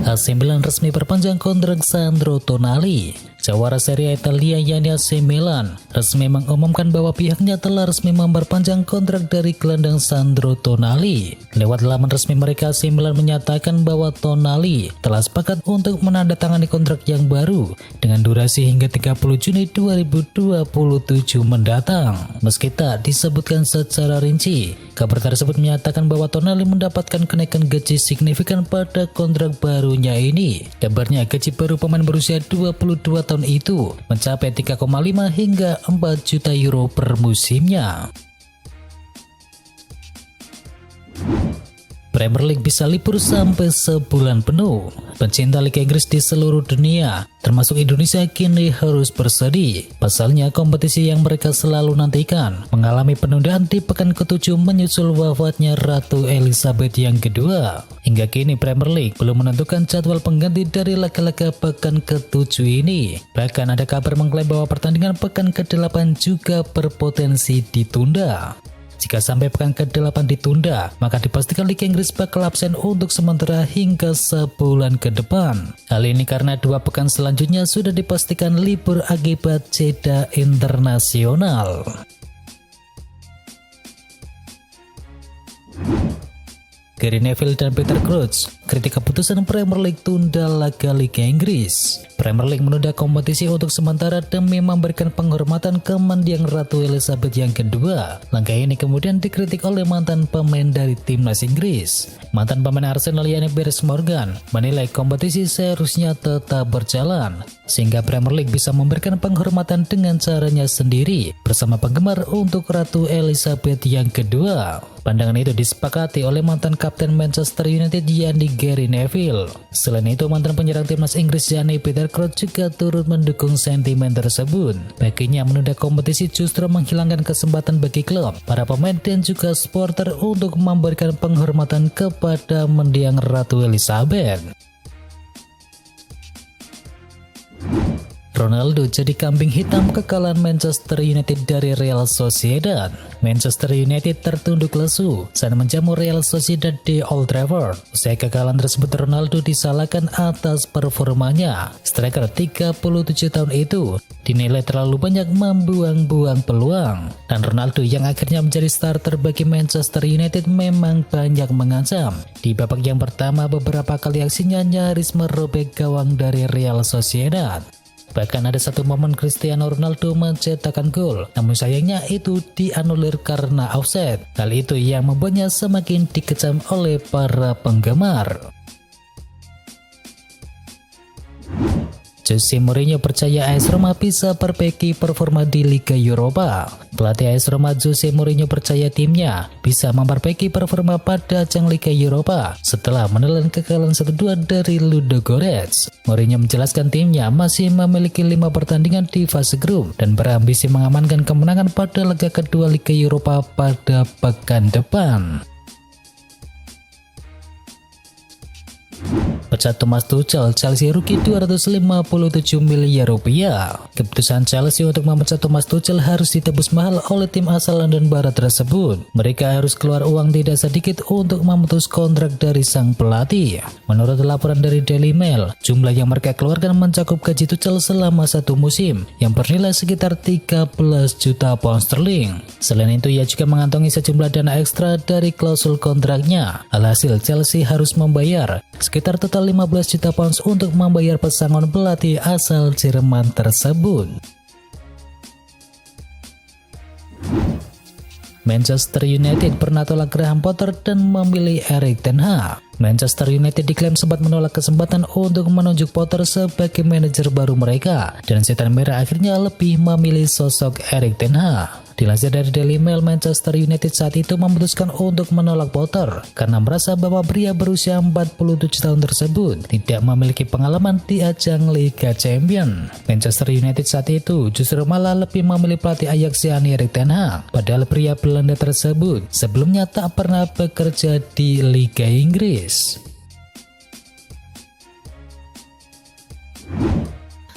AC Milan resmi perpanjang kontrak Sandro Tonali. Jawara Serie A Italia yakni AC Milan resmi mengumumkan bahwa pihaknya telah resmi memperpanjang kontrak dari gelandang Sandro Tonali. Lewat laman resmi mereka, AC Milan menyatakan bahwa Tonali telah sepakat untuk menandatangani kontrak yang baru dengan durasi hingga 30 Juni 2027 mendatang. Meski tak disebutkan secara rinci, kabar tersebut menyatakan bahwa Tonali mendapatkan kenaikan gaji signifikan pada kontrak barunya ini. Kabarnya gaji baru pemain berusia 22 tahun itu mencapai 3,5 hingga 4 juta euro per musimnya. Premier League bisa libur sampai sebulan penuh. Pencinta Liga Inggris di seluruh dunia, termasuk Indonesia, kini harus bersedih. Pasalnya, kompetisi yang mereka selalu nantikan mengalami penundaan di pekan ke-7 menyusul wafatnya Ratu Elizabeth yang kedua. Hingga kini Premier League belum menentukan jadwal pengganti dari laga-laga pekan ke-7 ini. Bahkan ada kabar mengklaim bahwa pertandingan pekan ke-8 juga berpotensi ditunda. Jika sampai pekan ke-8 ditunda, maka dipastikan Liga Inggris bakal absen untuk sementara hingga sebulan ke depan. Hal ini karena 2 pekan selanjutnya sudah dipastikan libur akibat jeda internasional. Gary Neville dan Peter Crouch kritik keputusan Premier League tunda laga Liga Inggris. Premier League menunda kompetisi untuk sementara demi memberikan penghormatan ke mendiang Ratu Elizabeth yang kedua. Langkah ini kemudian dikritik oleh mantan pemain dari timnas Inggris. Mantan pemain Arsenal yakni Piers Morgan menilai kompetisi seharusnya tetap berjalan, sehingga Premier League bisa memberikan penghormatan dengan caranya sendiri bersama penggemar untuk Ratu Elizabeth yang kedua. Pandangan itu disepakati oleh mantan kapten Manchester United yakni Gary Neville. Selain itu, mantan penyerang timnas Inggris yakni Peter Crouch juga turut mendukung sentimen tersebut. Baginya, menunda kompetisi justru menghilangkan kesempatan bagi klub, para pemain dan juga supporter untuk memberikan penghormatan kepada mendiang Ratu Elizabeth. Ronaldo jadi kambing hitam kekalahan Manchester United dari Real Sociedad. Manchester United tertunduk lesu saat menjamu Real Sociedad di Old Trafford. Usai kekalahan tersebut, Ronaldo disalahkan atas performanya. Striker 37 tahun itu dinilai terlalu banyak membuang-buang peluang. Dan Ronaldo yang akhirnya menjadi starter bagi Manchester United memang banyak mengancam. Di babak yang pertama, beberapa kali aksinya nyaris merobek gawang dari Real Sociedad. Bahkan ada satu momen Cristiano Ronaldo mencetakkan gol, namun sayangnya itu dianulir karena offside. Hal itu yang membuatnya semakin dikecam oleh para penggemar. Jose Mourinho percaya AS Roma bisa perbaiki performa di Liga Eropa. Pelatih AS Roma Jose Mourinho percaya timnya bisa memperbaiki performa pada ajang Liga Eropa setelah menelan kekalahan 1-2 dari Ludogorets. Mourinho menjelaskan timnya masih memiliki 5 pertandingan di fase grup dan berambisi mengamankan kemenangan pada laga kedua Liga Eropa pada pekan depan. Pecat Thomas Tuchel, Chelsea rugi 257 miliar rupiah. Keputusan Chelsea untuk memecat Thomas Tuchel harus ditebus mahal oleh tim asal London Barat tersebut. Mereka harus keluar uang tidak sedikit untuk memutus kontrak dari sang pelatih. Menurut laporan dari Daily Mail, jumlah yang mereka keluarkan mencakup gaji Tuchel selama 1 musim yang bernilai sekitar 13 juta pound sterling. Selain itu, ia juga mengantongi sejumlah dana ekstra dari klausul kontraknya. Alhasil, Chelsea harus membayar sekitar total 15 juta pounds untuk membayar pesangon pelatih asal Jerman tersebut. Manchester United pernah tolak Graham Potter dan memilih Erik ten Hag. Manchester United diklaim sempat menolak kesempatan untuk menunjuk Potter sebagai manajer baru mereka, dan Setan Merah akhirnya lebih memilih sosok Erik ten Hag. Dilansir dari Daily Mail, Manchester United saat itu memutuskan untuk menolak Potter karena merasa bahwa pria berusia 47 tahun tersebut tidak memiliki pengalaman di ajang Liga Champions. Manchester United saat itu justru malah lebih memilih pelatih Ajax yakni Erik ten Hag, padahal pria Belanda tersebut sebelumnya tak pernah bekerja di Liga Inggris.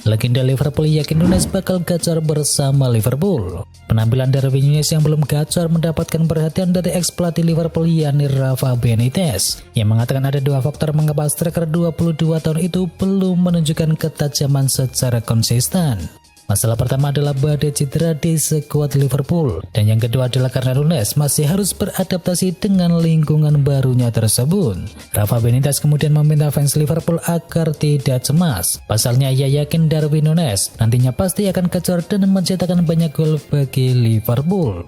Legenda Liverpool yakin Nunes bakal gacor bersama Liverpool. Penampilan Darwin Núñez yang belum gacor mendapatkan perhatian dari ex-pelatih Liverpool yakni Rafa Benitez, yang mengatakan ada dua faktor mengapa striker 22 tahun itu belum menunjukkan ketajaman secara konsisten. Masalah pertama adalah badai cedera di skuad Liverpool, dan yang kedua adalah karena Nunes masih harus beradaptasi dengan lingkungan barunya tersebut. Rafa Benitez kemudian meminta fans Liverpool agar tidak cemas. Pasalnya ia yakin Darwin Núñez nantinya pasti akan gacor dan mencetakkan banyak gol bagi Liverpool.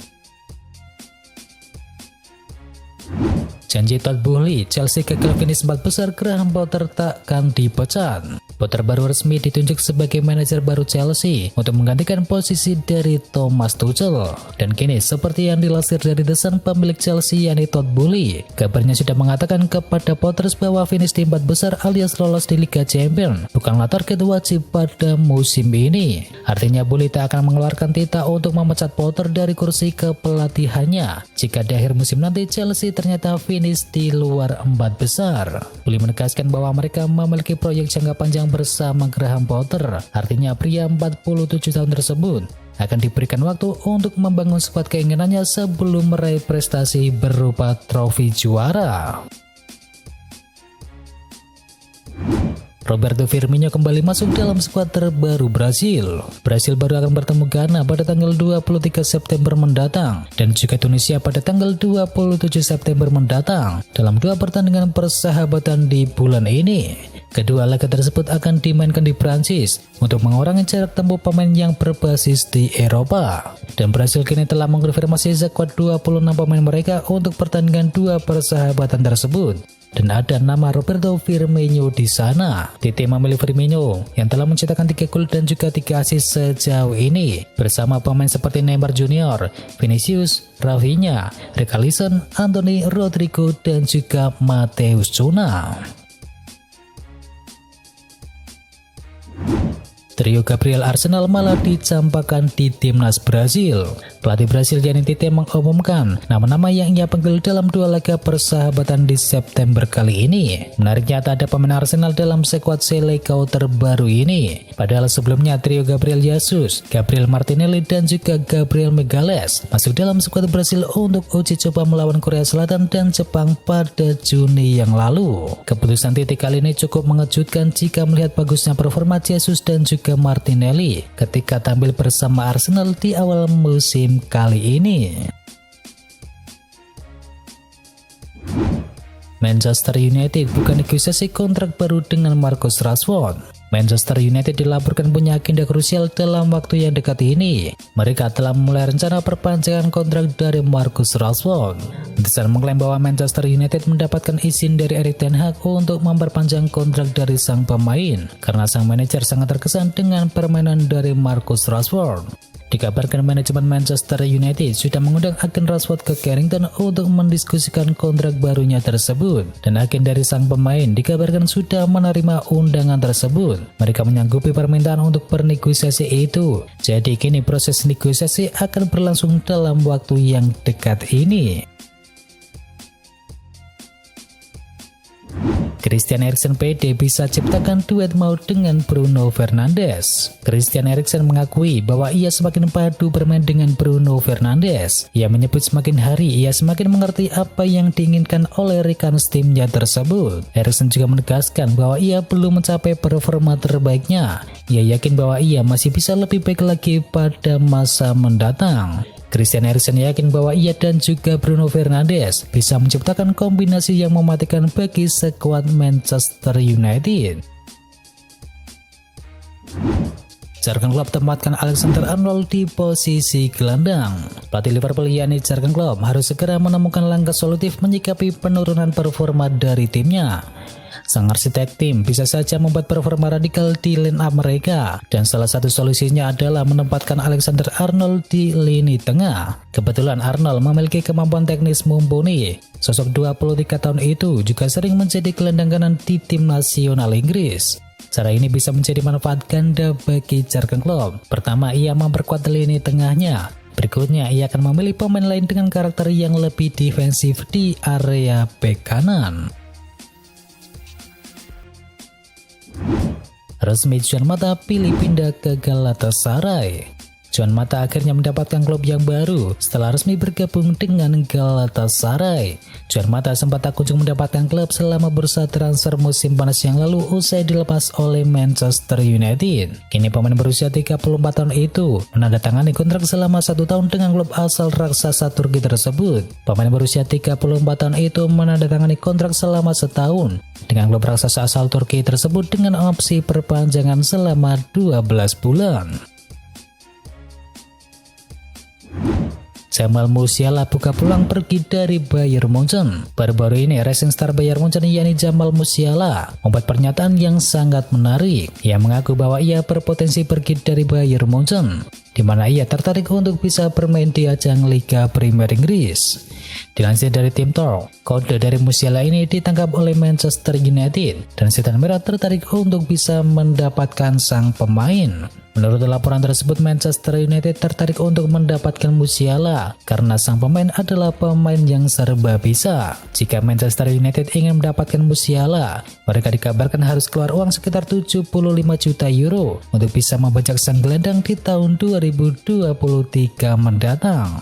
Janji Todd Boehly, Chelsea gagal finish 4 besar, Graham Potter takkan dipecat. Potter baru resmi ditunjuk sebagai manajer baru Chelsea untuk menggantikan posisi dari Thomas Tuchel. Dan kini seperti yang dilansir dari The Sun, pemilik Chelsea yakni Todd Boehly kabarnya sudah mengatakan kepada Potter bahwa finish di 4 besar alias lolos di Liga Champions bukanlah target wajib pada musim ini. Artinya Boehly tak akan mengeluarkan titah untuk memecat Potter dari kursi kepelatihannya jika di akhir musim nanti Chelsea ternyata finish di luar 4 besar. Boehly menegaskan bahwa mereka memiliki proyek jangka panjang bersama Graham Potter. Artinya pria 47 tahun tersebut akan diberikan waktu untuk membangun skuad keinginannya sebelum meraih prestasi berupa trofi juara. Roberto Firmino kembali masuk dalam skuad terbaru Brasil. Brasil baru akan bertemu Ghana pada tanggal 23 September mendatang dan juga Tunisia pada tanggal 27 September mendatang dalam 2 pertandingan persahabatan di bulan ini. Kedua laga tersebut akan dimainkan di Prancis untuk mengurangi jarak tempuh pemain yang berbasis di Eropa. Dan Brasil kini telah mengkonfirmasi skuad 26 pemain mereka untuk pertandingan 2 persahabatan tersebut. Dan ada nama Roberto Firmino di sana. Tite memilih Firmino yang telah mencetakkan 3 gol dan juga 3 assist sejauh ini bersama pemain seperti Neymar Junior, Vinicius, Rafinha, Richarlison, Anthony, Rodrigo dan juga Matheus Cunha. Trio Gabriel Arsenal malah dicampakkan di timnas Brasil. Pelatih Brasil yakni Tite mengumumkan nama-nama yang ia panggil dalam 2 laga persahabatan di September kali ini. Menariknya tak ada pemain Arsenal dalam skuad Seleção terbaru ini. Padahal sebelumnya trio Gabriel Jesus, Gabriel Martinelli dan juga Gabriel Magalhães masuk dalam skuad Brasil untuk uji coba melawan Korea Selatan dan Jepang pada Juni yang lalu. Keputusan Tite kali ini cukup mengejutkan jika melihat bagusnya performa Jesus dan juga Martinelli ketika tampil bersama Arsenal di awal musim kali ini. Manchester United bukan negosiasi kontrak baru dengan Marcus Rashford. Manchester United dilaporkan punya agenda krusial dalam waktu yang dekat ini. Mereka telah memulai rencana perpanjangan kontrak dari Marcus Rashford. Netizen mengklaim bahwa Manchester United mendapatkan izin dari Erik ten Hag untuk memperpanjang kontrak dari sang pemain karena sang manajer sangat terkesan dengan permainan dari Marcus Rashford. Dikabarkan manajemen Manchester United sudah mengundang agen Rashford ke Carrington untuk mendiskusikan kontrak barunya tersebut, dan agen dari sang pemain dikabarkan sudah menerima undangan tersebut. Mereka menyanggupi permintaan untuk bernegosiasi itu, jadi kini proses negosiasi akan berlangsung dalam waktu yang dekat ini. Christian Eriksen pede bisa ciptakan duet maut dengan Bruno Fernandes. Christian Eriksen mengakui bahwa ia semakin padu bermain dengan Bruno Fernandes. Ia menyebut semakin hari ia semakin mengerti apa yang diinginkan oleh rekan timnya tersebut. Eriksen juga menegaskan bahwa ia belum mencapai performa terbaiknya. Ia yakin bahwa ia masih bisa lebih baik lagi pada masa mendatang. Christian Eriksen yakin bahwa ia dan juga Bruno Fernandes bisa menciptakan kombinasi yang mematikan bagi skuad Manchester United. Jurgen Klopp tempatkan Alexander Arnold di posisi gelandang. Pelatih Liverpool yakni Jurgen Klopp harus segera menemukan langkah solutif menyikapi penurunan performa dari timnya. Sang arsitek tim bisa saja membuat performa radikal di line up mereka, dan salah satu solusinya adalah menempatkan Alexander Arnold di lini tengah. Kebetulan Arnold memiliki kemampuan teknis mumpuni. Sosok 23 tahun itu juga sering menjadi gelandang kanan di tim nasional Inggris. Cara ini bisa menjadi manfaat ganda bagi Jurgen Klopp. Pertama, ia memperkuat lini tengahnya. Berikutnya, ia akan memilih pemain lain dengan karakter yang lebih defensif di area bek kanan. Resmi Juan Mata pilih pindah ke Galatasaray. Juan Mata akhirnya mendapatkan klub yang baru setelah resmi bergabung dengan Galatasaray. Juan Mata sempat tak kunjung mendapatkan klub selama bursa transfer musim panas yang lalu usai dilepas oleh Manchester United. Kini pemain berusia 34 tahun itu menandatangani kontrak selama 1 tahun dengan klub asal raksasa Turki tersebut. Pemain berusia 34 tahun itu menandatangani kontrak selama 1 tahun dengan klub raksasa asal Turki tersebut dengan opsi perpanjangan selama 12 bulan. Jamal Musiala buka peluang pergi dari Bayern Munchen. Baru-baru ini Rising Star Bayern Munchen yakni Jamal Musiala membuat pernyataan yang sangat menarik. Ia mengaku bahwa ia berpotensi pergi dari Bayern Munchen, di mana ia tertarik untuk bisa bermain di ajang Liga Premier Inggris. Dilansir dari Tim Talk, kode dari Musiala ini ditangkap oleh Manchester United dan Setan Merah tertarik untuk bisa mendapatkan sang pemain. Menurut laporan tersebut, Manchester United tertarik untuk mendapatkan Musiala karena sang pemain adalah pemain yang serba bisa. Jika Manchester United ingin mendapatkan Musiala, mereka dikabarkan harus keluar uang sekitar 75 juta euro untuk bisa membajak sang gelandang di tahun 2023 mendatang.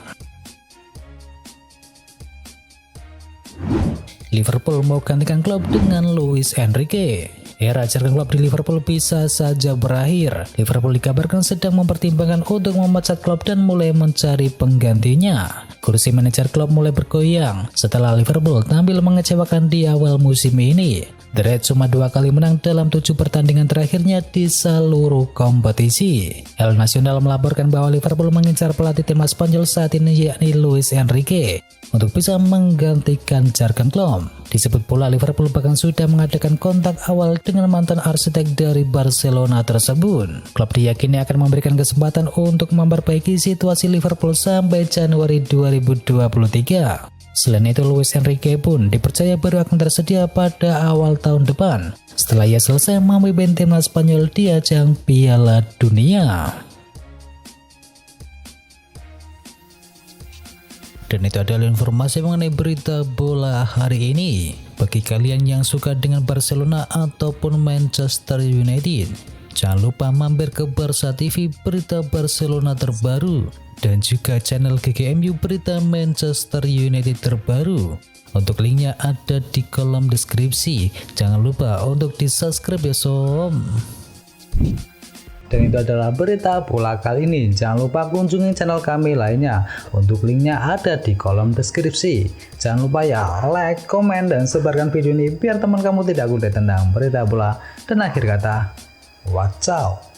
Liverpool mau gantikan klub dengan Luis Enrique. Era Jurgen Klopp di Liverpool bisa saja berakhir. Liverpool dikabarkan sedang mempertimbangkan untuk memecat Klopp dan mulai mencari penggantinya. Kursi manajer Klopp mulai bergoyang setelah Liverpool tampil mengecewakan di awal musim ini. The Reds cuma 2 kali menang dalam 7 pertandingan terakhirnya di seluruh kompetisi. El Nacional melaporkan bahwa Liverpool mengincar pelatih timnas Spanyol saat ini yakni Luis Enrique untuk bisa menggantikan Jurgen Klopp. Disebut pula Liverpool bahkan sudah mengadakan kontak awal dengan mantan arsitek dari Barcelona tersebut. Klopp diyakini akan memberikan kesempatan untuk memperbaiki situasi Liverpool sampai Januari 2023. Selain itu, Luis Enrique pun dipercaya baru akan tersedia pada awal tahun depan setelah ia selesai memimpin timnas Spanyol di ajang Piala Dunia. Dan itu adalah informasi mengenai berita bola hari ini. Bagi kalian yang suka dengan Barcelona ataupun Manchester United, jangan lupa mampir ke Barca TV berita Barcelona terbaru dan juga channel GGMU berita Manchester United terbaru. Untuk linknya ada di kolom deskripsi. Jangan lupa untuk di subscribe ya sob. Dan itu adalah berita bola kali ini. Jangan lupa kunjungi channel kami lainnya. Untuk linknya ada di kolom deskripsi. Jangan lupa ya like, komen, dan sebarkan video ini biar teman kamu tidak kudet tentang berita bola. Dan akhir kata, wacau.